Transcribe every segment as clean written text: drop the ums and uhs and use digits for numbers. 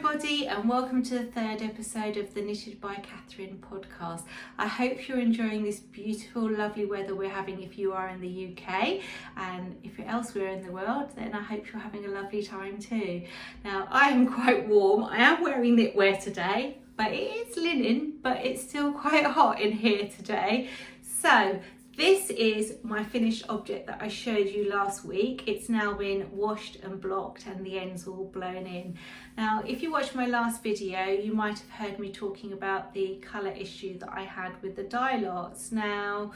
everybody and welcome to the third episode of the Knitted by Catherine podcast. I hope you're enjoying this beautiful, lovely weather we're having if you are in the UK, and if you're elsewhere in the world, then I hope you're having a lovely time too. Now, I am quite warm. I am wearing knitwear today, but it is linen, but it's still quite hot in here today. So this is my finished object that I showed you last week. It's now been washed and blocked and the ends all blown in. Now, if you watched my last video, you might have heard me talking about the colour issue that I had with the dye lots. Now,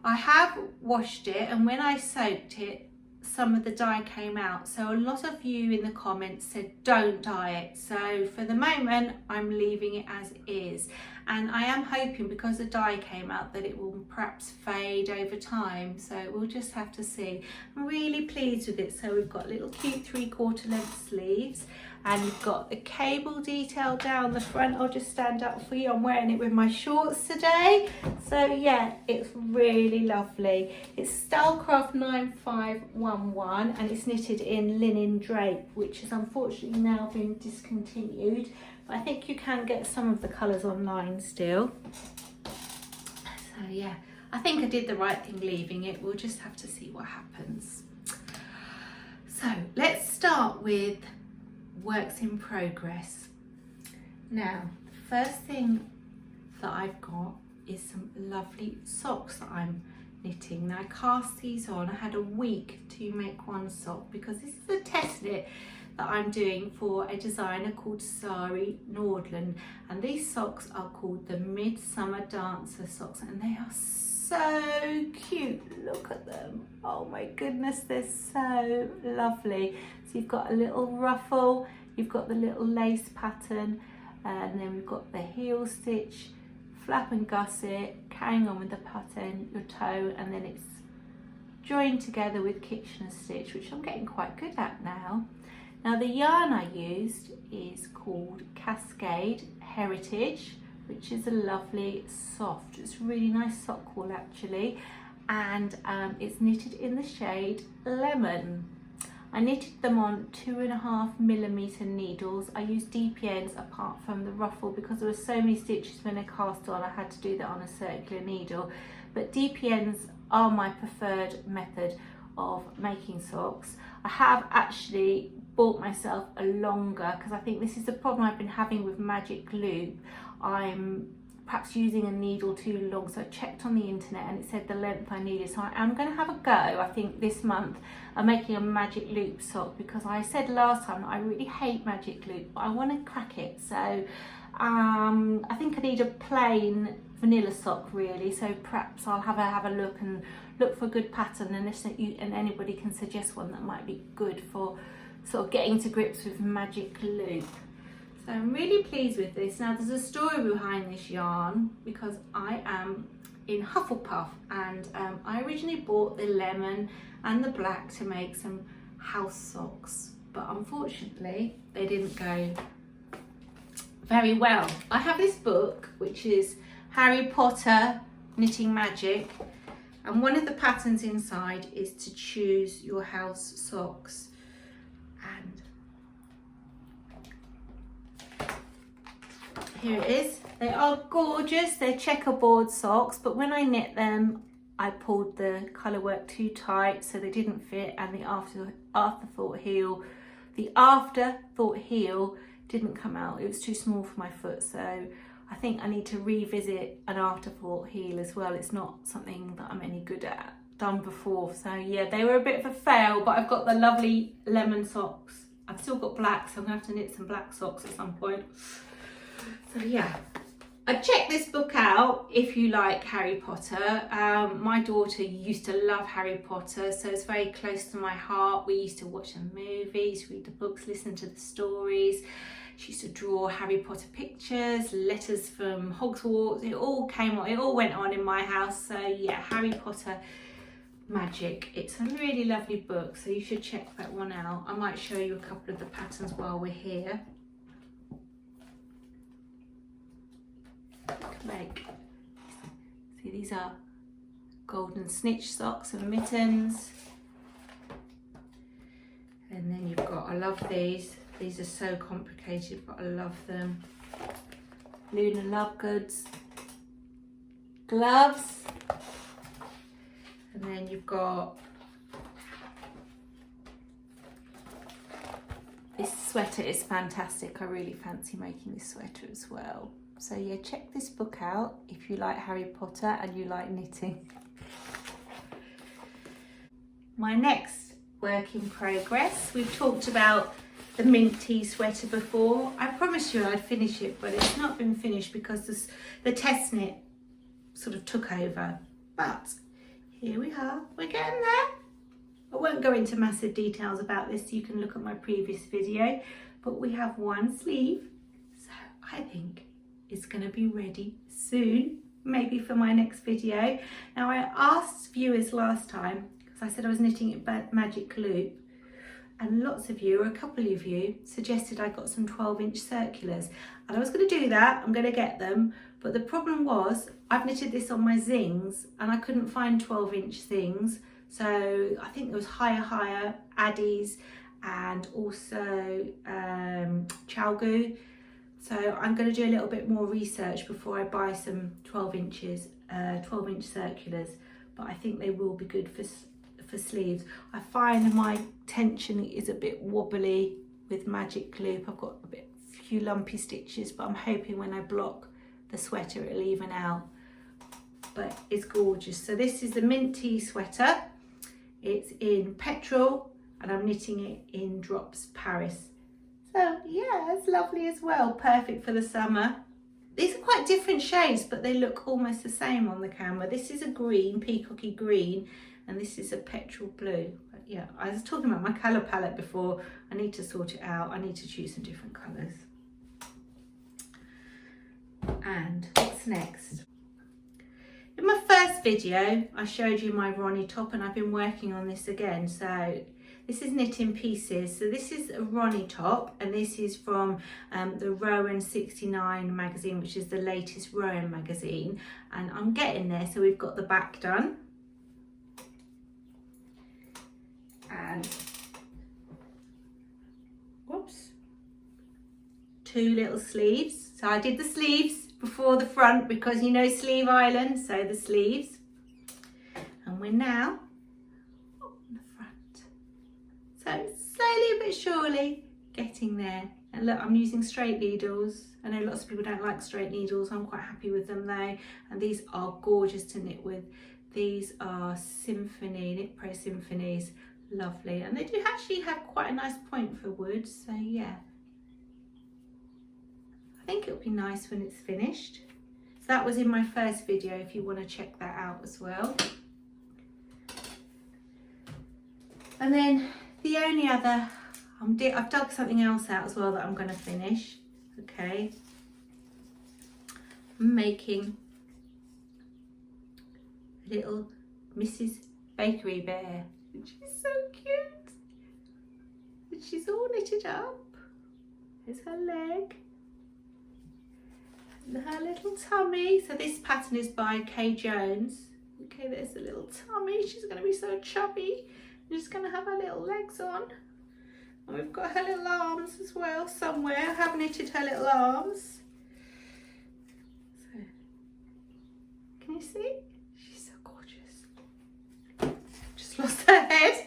I have washed it, and when I soaked it, some of the dye came out. So a lot of you in the comments said don't dye it. So for the moment, I'm leaving it as is. And I am hoping, because the dye came out, that it will perhaps fade over time. So we'll just have to see. I'm really pleased with it. So we've got little cute 3/4 length sleeves, and we've got the cable detail down the front. I'll just stand up for you. I'm wearing it with my shorts today. So yeah, it's really lovely. It's Stylecraft 9511 and it's knitted in linen drape, which has unfortunately now been discontinued. But I think you can get some of the colours online still. So yeah, I think I did the right thing leaving it. We'll just have to see what happens. So let's start with works in progress. Now, the first thing that I've got is some lovely socks that I'm knitting. Now, I cast these on. I had a week to make one sock because this is a test knit that I'm doing for a designer called Sari Nordland, and these socks are called the Midsummer Dancer socks, and they are so cute. Look at them. Oh my goodness, they're so lovely. So you've got a little ruffle, you've got the little lace pattern, and then we've got the heel stitch, flap and gusset, carrying on with the pattern, your toe, and then it's joined together with Kitchener stitch, which I'm getting quite good at now. Now, the yarn I used is called Cascade Heritage, which is a lovely soft, it's a really nice sock wool actually, and it's knitted in the shade Lemon. I knitted them on 2.5mm needles. I used DPNs apart from the ruffle because there were so many stitches when I cast on. I had to do that on a circular needle, but DPNs are my preferred method of making socks. I have actually bought myself a longer, because I think this is the problem I've been having with magic loop. I'm perhaps using a needle too long, so I checked on the internet and it said the length I needed. So I'm going to have a go, I think this month, at making a magic loop sock, because I said last time that I really hate magic loop, but I want to crack it. So I think I need a plain vanilla sock really, so perhaps I'll have a look and look for a good pattern, and anybody can suggest one that might be good for sort of getting to grips with magic loop. So I'm really pleased with this. Now, there's a story behind this yarn, because I am in Hufflepuff, and I originally bought the lemon and the black to make some house socks, but unfortunately they didn't go very well. I have this book which is Harry Potter Knitting Magic, and one of the patterns inside is to choose your house socks. And here it is. They are gorgeous. They're checkerboard socks, but when I knit them, I pulled the colour work too tight, so they didn't fit, and the afterthought heel didn't come out. It was too small for my foot, so I think I need to revisit an afterthought heel as well. It's not something that I'm any good at, done before. So yeah, they were a bit of a fail, but I've got the lovely lemon socks. I've still got black, so I'm gonna have to knit some black socks at some point. So yeah, I checked this book out if you like Harry Potter. My daughter used to love Harry Potter, so it's very close to my heart. We used to watch the movies, read the books, listen to the stories. She used to draw Harry Potter pictures, letters from Hogwarts. It all went on in my house. So yeah, Harry Potter Magic. It's a really lovely book, so you should check that one out. I might show you a couple of the patterns while we're here. See, these are golden snitch socks and mittens. And then you've got, I love these, These are so complicated, but I love them. Luna Lovegoods gloves. And then you've got this sweater is fantastic. I really fancy making this sweater as well. So yeah, check this book out if you like Harry Potter and you like knitting. My next work in progress, we've talked about the mint tea sweater before. I promised you I'd finish it, but it's not been finished because the test knit sort of took over. But here we are, we're getting there. I won't go into massive details about this, you can look at my previous video, but we have one sleeve, so I think it's going to be ready soon, maybe for my next video. Now I asked viewers last time, because I said I was knitting it magic loop, and lots of you, or a couple of you, suggested I got some 12-inch circulars, and I was going to do that, I'm going to get them, but the problem was I've knitted this on my zings and I couldn't find 12-inch things, so I think there was higher Addies and also Chalgu. So I'm going to do a little bit more research before I buy some 12-inch circulars, but I think they will be good for sleeves. I find my tension is a bit wobbly with magic loop. I've got a few lumpy stitches, but I'm hoping when I block the sweater it'll even out. But it's gorgeous. So this is the mint tea sweater. It's in petrol and I'm knitting it in Drops Paris. So yeah, it's lovely as well, perfect for the summer. These are quite different shades, but they look almost the same on the camera. This is a green, peacocky green, and this is a petrol blue. But yeah, I was talking about my colour palette before. I need to sort it out. I need to choose some different colours. And what's next? In my first video, I showed you my Ronnie top, and I've been working on this again. So this is knit in pieces. So this is a Ronnie top, and this is from the Rowan 69 magazine, which is the latest Rowan magazine. And I'm getting there. So we've got the back done. And, whoops, 2 little sleeves. So I did the sleeves before the front because you know Sleeve Island, so the sleeves. And we're now on the front. So slowly but surely getting there. And look, I'm using straight needles. I know lots of people don't like straight needles. I'm quite happy with them though. And these are gorgeous to knit with. These are Symphonie, Knit Pro Symphonies. Lovely. And they do actually have quite a nice point for wood. So yeah. I think it'll be nice when it's finished. So that was in my first video if you want to check that out as well. And then the only other, I've dug something else out as well that I'm going to finish. Okay. I'm making a little Mrs. Bakery Bear, which is so cute. And she's all knitted up. There's her leg. Her little tummy. So this pattern is by Kay Jones. Okay, there's the little tummy. She's going to be so chubby. She's going to have her little legs on. And we've got her little arms as well somewhere. I have knitted her little arms. So, can you see? She's so gorgeous. Just lost her head.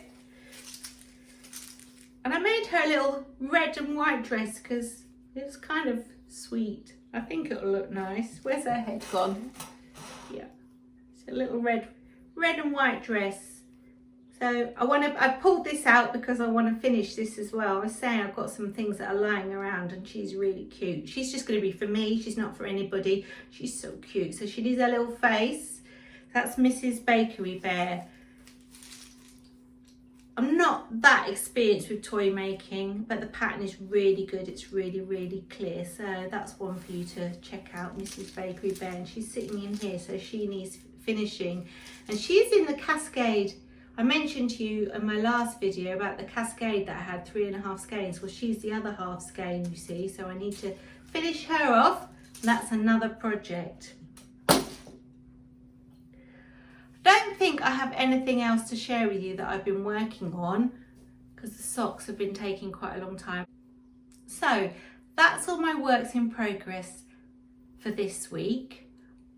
And I made her a little red and white dress because it's kind of sweet. I think it'll look nice. Where's her head gone? Yeah, it's a little red and white dress. So I pulled this out because I want to finish this as well. I was saying I've got some things that are lying around and she's really cute. She's just going to be for me. She's not for anybody. She's so cute. So she needs her little face. That's Mrs. Bakery Bear. I'm not that experienced with toy making, but the pattern is really good. It's really, really clear. So that's one for you to check out, Mrs. Bakery Bear. And she's sitting in here, so she needs finishing. And she's in the cascade. I mentioned to you in my last video about the cascade that I had 3.5 skeins. Well, she's the other half skein, you see. So I need to finish her off. And that's another project. Don't think I have anything else to share with you that I've been working on because the socks have been taking quite a long time. So that's all my works in progress for this week.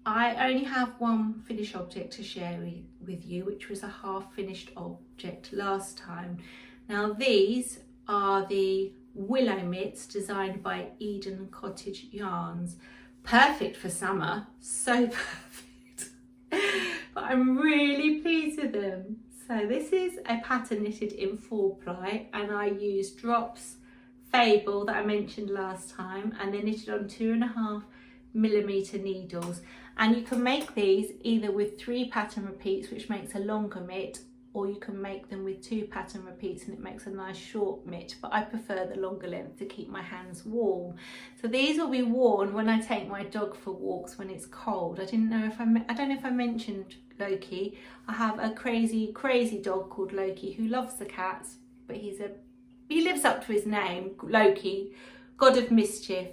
I only have one finished object to share with you, which was a half finished object last time. Now these are the Willow Mitts designed by Eden Cottage Yarns. Perfect for summer, so perfect. But I'm really pleased with them. So this is a pattern knitted in 4-ply, and I used Drops Fable that I mentioned last time, and they're knitted on 2.5mm needles. And you can make these either with 3 pattern repeats, which makes a longer mitt, or you can make them with 2 pattern repeats and it makes a nice short mitt, but I prefer the longer length to keep my hands warm. So these will be worn when I take my dog for walks when it's cold. I don't know if I mentioned Loki. I have a crazy dog called Loki who loves the cats, but he lives up to his name, Loki, god of mischief.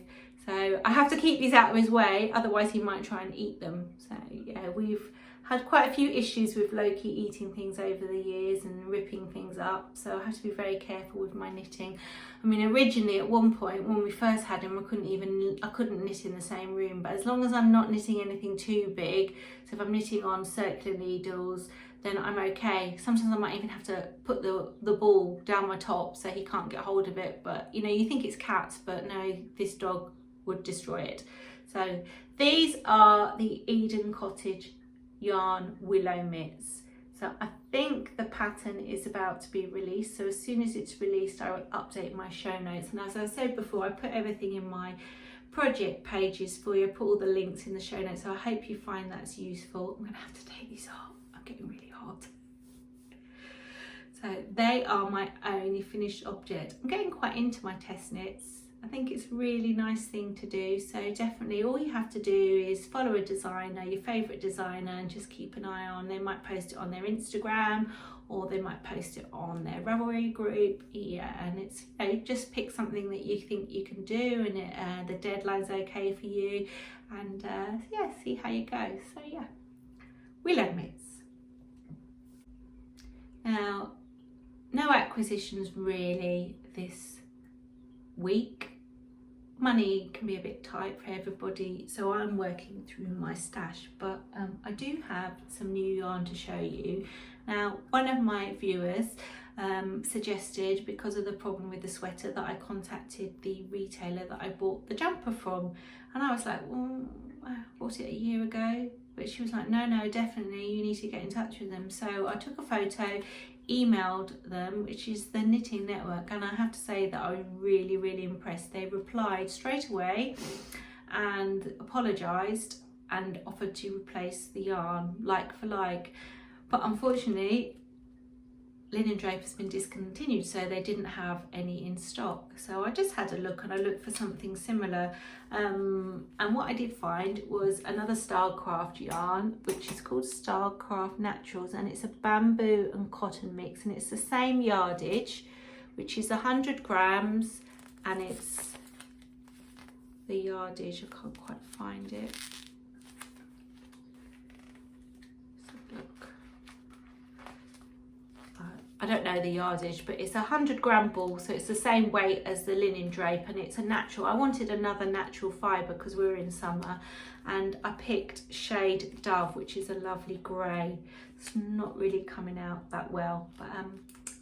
So I have to keep these out of his way, otherwise he might try and eat them. So yeah, we've had quite a few issues with Loki eating things over the years and ripping things up, so I have to be very careful with my knitting. I mean, originally at one point when we first had him, I couldn't knit in the same room, but as long as I'm not knitting anything too big, so if I'm knitting on circular needles, then I'm okay. Sometimes I might even have to put the ball down my top so he can't get hold of it, but you know, you think it's cats, but no, this dog would destroy it. So these are the Eden Cottage Yarn Willow Mitts. So I think the pattern is about to be released, so as soon as it's released I will update my show notes, and as I said before, I put everything in my project pages for you. I put all the links in the show notes, so I hope you find that's useful. I'm gonna have to take these off, I'm getting really hot. So they are my only finished object. I'm getting quite into my test knits. I think it's a really nice thing to do, so definitely all you have to do is follow a designer, your favourite designer, and just keep an eye on. They might post it on their Instagram, or they might post it on their Ravelry group. Yeah, and it's, you know, just pick something that you think you can do, and the deadline's okay for you, and yeah, see how you go. So yeah, Willow Mitts. Now, no acquisitions really this week. Money can be a bit tight for everybody, so I'm working through my stash, but I do have some new yarn to show you. Now, one of my viewers suggested, because of the problem with the sweater, that I contacted the retailer that I bought the jumper from, and I was like, well, I bought it a year ago, but she was like, no, definitely you need to get in touch with them. So I took a photo, emailed them, which is the Knitting Network, and I have to say that I was really impressed. They replied straight away and apologised and offered to replace the yarn like for like, but unfortunately linen drape has been discontinued, so they didn't have any in stock. So I just had a look, and I looked for something similar, and what I did find was another Stylecraft yarn, which is called Stylecraft Naturals, and it's a bamboo and cotton mix, and it's the same yardage, which is 100 grams, and it's the yardage, I can't quite find it. I don't know the yardage, but it's a 100-gram ball, so it's the same weight as the linen drape, and it's a natural. I wanted another natural fibre because we were in summer, and I picked shade Dove, which is a lovely grey. It's not really coming out that well, but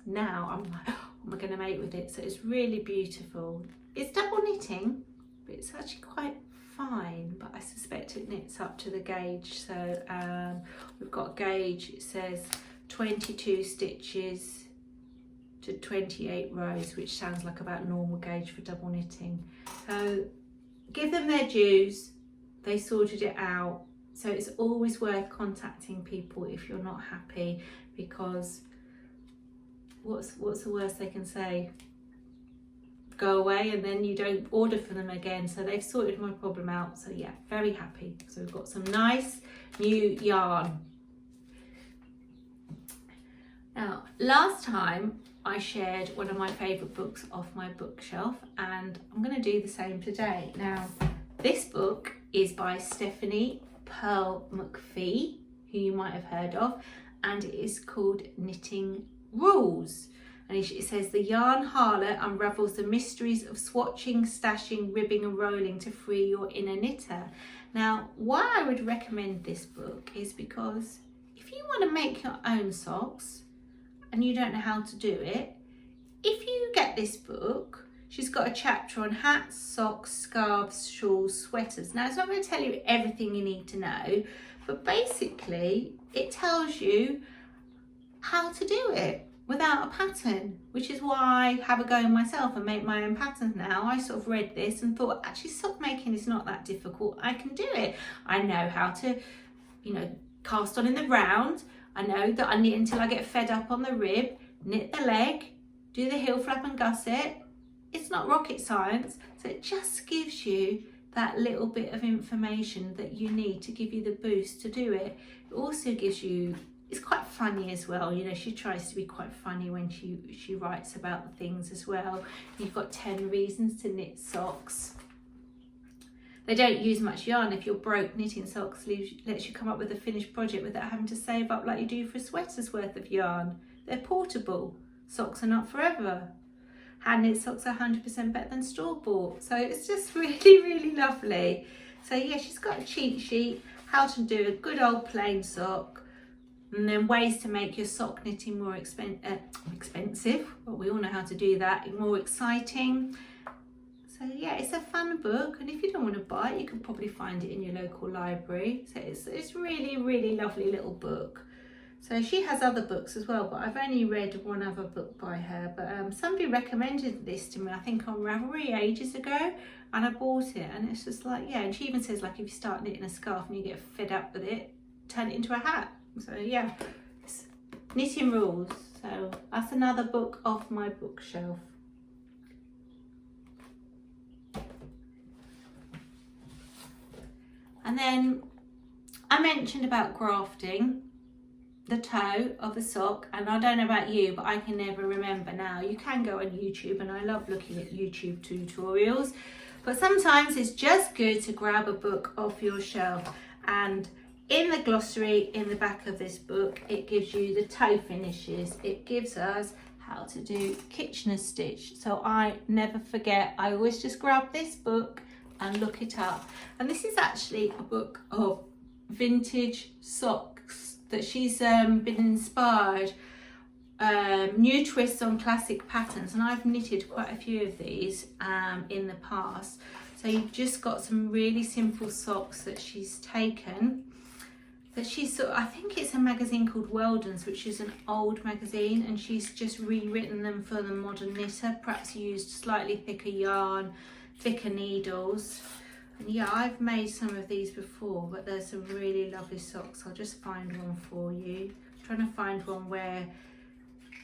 now I'm like, what am I going to make with it? So it's really beautiful. It's double knitting, but it's actually quite fine, but I suspect it knits up to the gauge. So we've got a gauge, it says 22 stitches to 28 rows, which sounds like about normal gauge for double knitting. So give them their dues, they sorted it out. So it's always worth contacting people if you're not happy, because what's the worst they can say? Go away and then you don't order for them again. So they've sorted my problem out, so yeah, very happy. So we've got some nice new yarn. Now, last time I shared one of my favourite books off my bookshelf, and I'm going to do the same today. Now, this book is by Stephanie Pearl McPhee, who you might have heard of, and it is called Knitting Rules. And it says, the yarn harlot unravels the mysteries of swatching, stashing, ribbing and rolling to free your inner knitter. Now, why I would recommend this book is because if you want to make your own socks and you don't know how to do it, if you get this book, she's got a chapter on hats, socks, scarves, shawls, sweaters. Now, it's not going to tell you everything you need to know, but basically it tells you how to do it without a pattern, which is why I have a go myself and make my own patterns now. I sort of read this and thought, actually, sock making is not that difficult. I can do it. I know how to, you know, cast on in the round. I know that I knit until I get fed up on the rib, knit the leg, do the heel flap and gusset. It's not rocket science. So it just gives you that little bit of information that you need to give you the boost to do it. It also gives you, it's quite funny as well, you know, she tries to be quite funny when she writes about things as well. You've got 10 reasons to knit socks. They don't use much yarn. If you're broke, knitting socks lets you come up with a finished project without having to save up like you do for a sweater's worth of yarn. They're portable. Socks are not forever. Hand knit socks are 100% better than store-bought. So it's just really, really lovely. So yeah, she's got a cheat sheet, how to do a good old plain sock, and then ways to make your sock knitting more expensive. Well, we all know how to do that, and more exciting. So yeah, it's a fun book, and if you don't want to buy it, you can probably find it in your local library. So it's really, really lovely little book. So she has other books as well, but I've only read one other book by her. But somebody recommended this to me, I think on Ravelry ages ago, and I bought it, and it's just like, yeah, and she even says, like, if you start knitting a scarf and you get fed up with it, turn it into a hat. So yeah, it's knitting rules. So that's another book off my bookshelf. And then I mentioned about grafting the toe of the sock, and I don't know about you, but I can never remember now. You can go on YouTube, and I love looking at YouTube tutorials, but sometimes it's just good to grab a book off your shelf. And in the glossary in the back of this book, it gives you the toe finishes. It gives us how to do Kitchener stitch, so I never forget. I always just grab this book and look it up. And this is actually a book of vintage socks that she's been inspired, new twists on classic patterns, and I've knitted quite a few of these in the past. So you've just got some really simple socks that she's taken, that she's sort of, I think it's a magazine called Weldon's, which is an old magazine, and she's just rewritten them for the modern knitter, perhaps used slightly thicker yarn, thicker needles. And yeah, I've made some of these before, but there's some really lovely socks. I'll just find one for you. I'm trying to find one where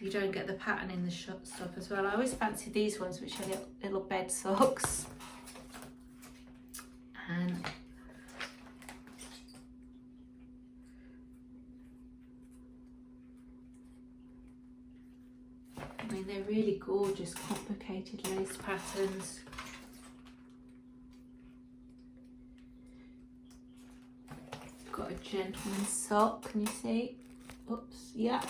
you don't get the pattern in the shop as well. I always fancy these ones, which are little bed socks. And I mean, they're really gorgeous, complicated lace patterns. Got a gentleman's sock, can you see? Oops, yeah.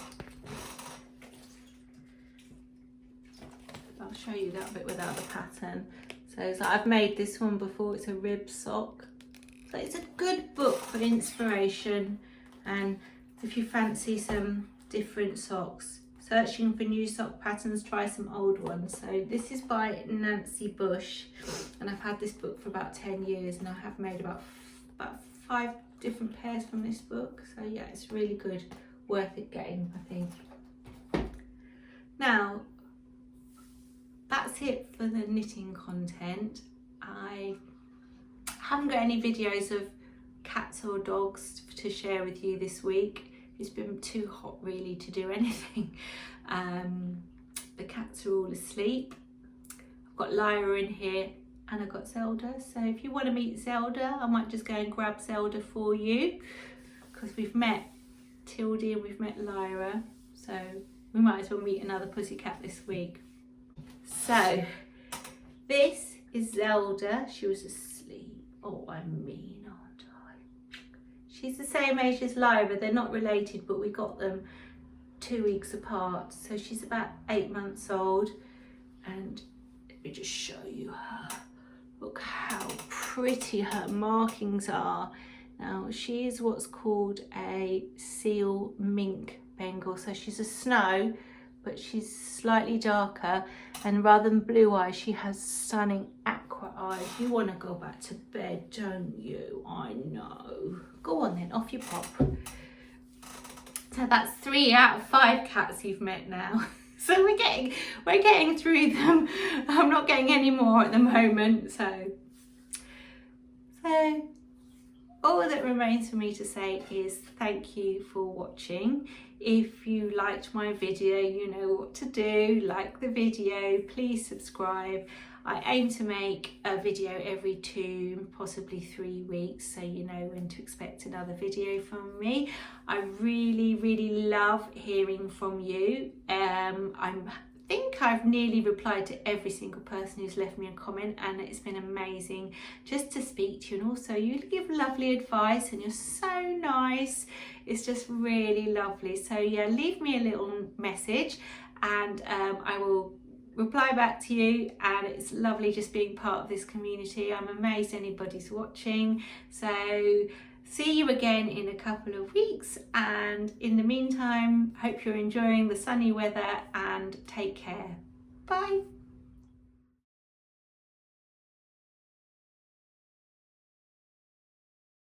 I'll show you that bit without the pattern. So I've made this one before, it's a rib sock. So it's a good book for inspiration, and if you fancy some different socks, searching for new sock patterns, try some old ones. So this is by Nancy Bush, and I've had this book for about 10 years, and I have made about 5 different pairs from this book. So yeah, it's really good, worth it getting, I think. Now, that's it for the knitting content. I haven't got any videos of cats or dogs to share with you this week. It's been too hot really to do anything. The cats are all asleep. I've got Lyra in here, and I've got Zelda. So if you want to meet Zelda, I might just go and grab Zelda for you, because we've met Tildy and we've met Lyra. So we might as well meet another pussycat this week. So this is Zelda. She was asleep. Oh, I'm mean, aren't I? She's the same age as Lyra. They're not related, but we got them 2 weeks apart. So she's about 8 months old, and let me just show you her. Look how pretty her markings are. Now she is what's called a seal mink Bengal. So she's a snow, but she's slightly darker, and rather than blue eyes, she has stunning aqua eyes. You want to go back to bed, don't you? I know. Go on then, off you pop. So that's 3 out of 5 cats you've met now. So we're getting through them. I'm not getting any more at the moment. So all that remains for me to say is thank you for watching. If you liked my video, you know what to do. Like the video, please subscribe. I aim to make a video every 2, possibly 3 weeks, so you know when to expect another video from me. I really love hearing from you. I think I've nearly replied to every single person who's left me a comment, and it's been amazing just to speak to you. And also you give lovely advice and you're so nice. It's just really lovely. So yeah, leave me a little message and I will reply back to you, and it's lovely just being part of this community. I'm amazed anybody's watching. So see you again in a couple of weeks, and in the meantime, hope you're enjoying the sunny weather and take care. Bye.